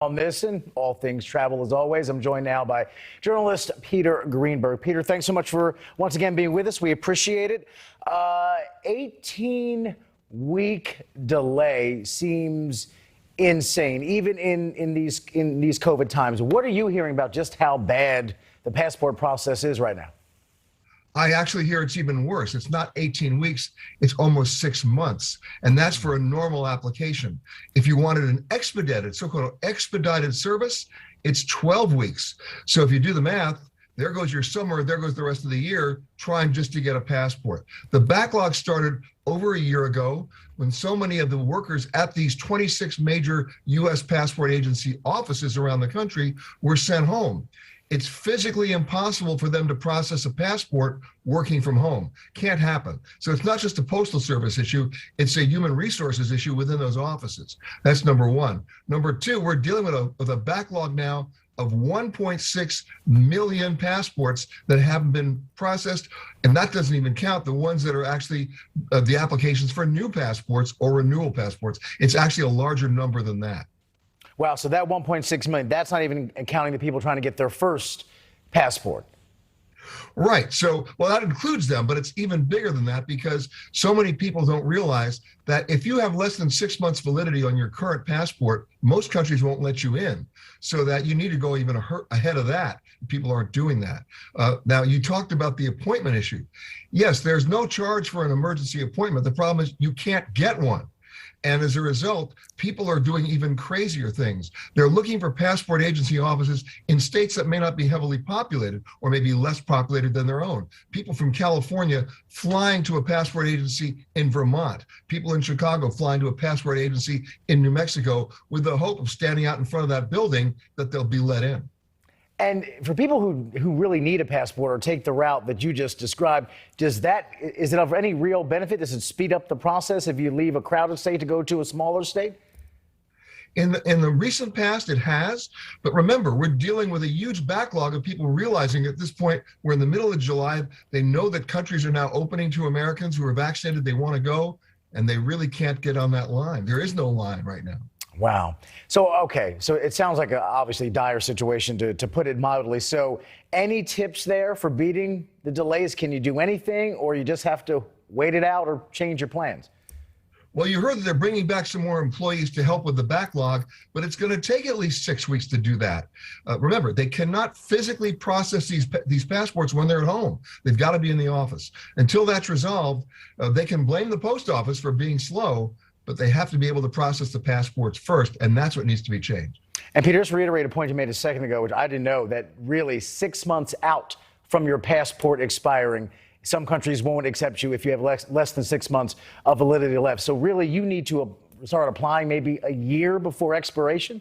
On this and all things travel as always. I'm joined now by journalist Peter Greenberg. Peter, thanks so much for once again being with us. We appreciate it. 18-week delay seems insane, even in these COVID times. What are you hearing about just how bad the passport process is right now? I actually hear it's even worse. It's not 18 weeks, it's almost 6 months. And that's for a normal application. If you wanted an expedited, so-called expedited service, it's 12 weeks. So if you do the math, there goes your summer, there goes the rest of the year trying just to get a passport. The backlog started over a year ago when so many of the workers at these 26 major U.S. passport agency offices around the country were sent home. It's physically impossible for them to process a passport working from home. Can't happen. So it's not just a postal service issue, it's a human resources issue within those offices. That's number one. Number two, we're dealing with a backlog now of 1.6 million passports that haven't been processed. And that doesn't even count the ones that are actually the applications for new passports or renewal passports. It's actually a larger number than that. Wow, so that 1.6 million, that's not even counting the people trying to get their first passport. Right. So, well, that includes them, but it's even bigger than that because so many people don't realize that if you have less than 6 months validity on your current passport, most countries won't let you in. So that you need to go even ahead of that. People aren't doing that. Now, you talked about the appointment issue. Yes, there's no charge for an emergency appointment. The problem is you can't get one. And as a result, people are doing even crazier things. They're looking for passport agency offices in states that may not be heavily populated or maybe less populated than their own. People from California flying to a passport agency in Vermont. People in Chicago flying to a passport agency in New Mexico with the hope of standing out in front of that building that they'll be let in. And for people who really need a passport or take the route that you just described, is it of any real benefit? Does it speed up the process if you leave a crowded state to go to a smaller state? In the recent past, it has. But remember, we're dealing with a huge backlog of people realizing at this point, we're in the middle of July. They know that countries are now opening to Americans who are vaccinated. They want to go, and they really can't get on that line. There is no line right now. Wow. So, okay. So it sounds like a obviously dire situation to put it mildly. So any tips there for beating the delays? Can you do anything or you just have to wait it out or change your plans? Well, you heard that they're bringing back some more employees to help with the backlog, but it's going to take at least 6 weeks to do that. Remember, they cannot physically process these passports when they're at home. They've got to be in the office. Until that's resolved, they can blame the post office for being slow, but they have to be able to process the passports first, and that's what needs to be changed. And Peter, just reiterate a point you made a second ago, which I didn't know, that really 6 months out from your passport expiring, some countries won't accept you if you have less than 6 months of validity left. So really, you need to start applying maybe a year before expiration?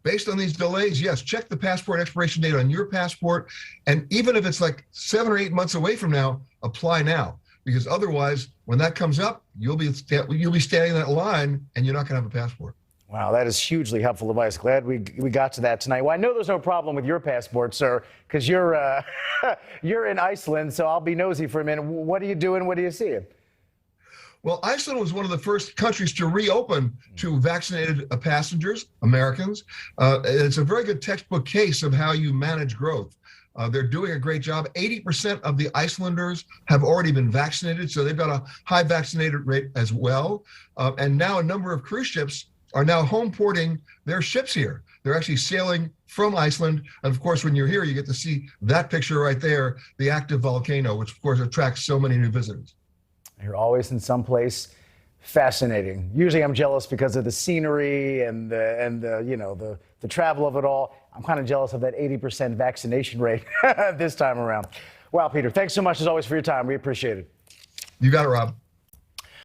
Based on these delays, yes, check the passport expiration date on your passport, and even if it's like 7 or 8 months away from now, apply now. Because otherwise, when that comes up, you'll be standing in that line and you're not going to have a passport. Wow, that is hugely helpful advice. Glad we got to that tonight. Well, I know there's no problem with your passport, sir, because you're you're in Iceland, so I'll be nosy for a minute. What are you doing? What are you seeing? Well, Iceland was one of the first countries to reopen to vaccinated passengers, Americans. It's a very good textbook case of how you manage growth. They're doing a great job. 80% of the Icelanders have already been vaccinated, so they've got a high vaccinated rate as well. And now a number of cruise ships are now home porting their ships here. They're actually sailing from Iceland. And of course, when you're here, you get to see that picture right there, the active volcano, which of course attracts so many new visitors. You're always in some place fascinating. Usually I'm jealous because of the scenery and the travel of it all. I'm kind of jealous of that 80% vaccination rate this time around. Wow, Peter, thanks so much as always for your time. We appreciate it. You got it, Rob.